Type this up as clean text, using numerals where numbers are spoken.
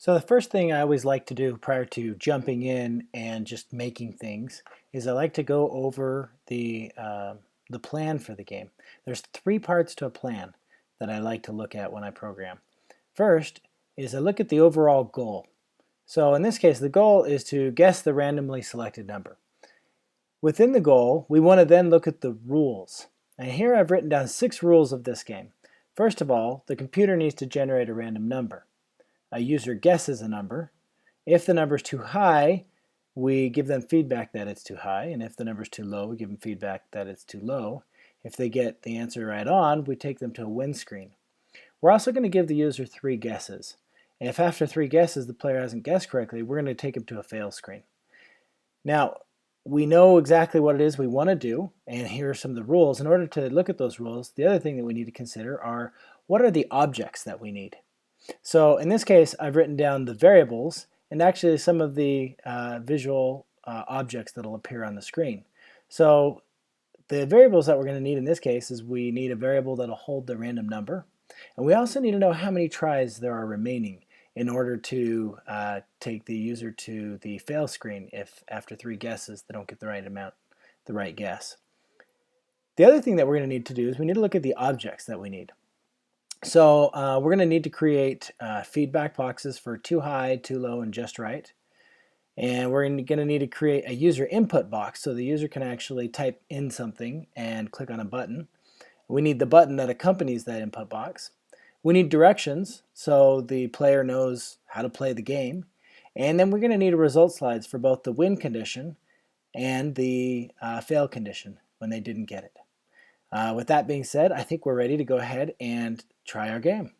So the first thing I always like to do prior to jumping in and just making things is I like to go over the plan for the game. There's three parts to a plan that I like to look at when I program. First is I look at the overall goal. So in this case, the goal is to guess the randomly selected number. Within the goal, we want to then look at the rules. And here I've written down 6 rules of this game. First of all, the computer needs to generate a random number. A user guesses a number. If the number is too high, we give them feedback that it's too high, and if the number is too low, we give them feedback that it's too low. If they get the answer right on, we take them to a win screen. We're also going to give the user 3 guesses. And if after 3 guesses the player hasn't guessed correctly, we're going to take them to a fail screen. Now, we know exactly what it is we want to do, and here are some of the rules. In order to look at those rules, the other thing that we need to consider are what are the objects that we need. So in this case, I've written down the variables and actually some of the visual objects that will appear on the screen. So the variables that we're going to need in this case is we need a variable that will hold the random number, and we also need to know how many tries there are remaining in order to take the user to the fail screen if after 3 guesses they don't get the right guess. The other thing that we're going to need to do is we need to look at the objects that we need. So we're going to need to create feedback boxes for too high, too low, and just right. And we're going to need to create a user input box so the user can actually type in something and click on a button. We need the button that accompanies that input box. We need directions so the player knows how to play the game. And then we're going to need a result slides for both the win condition and the fail condition when they didn't get it. With that being said, I think we're ready to go ahead and try our game.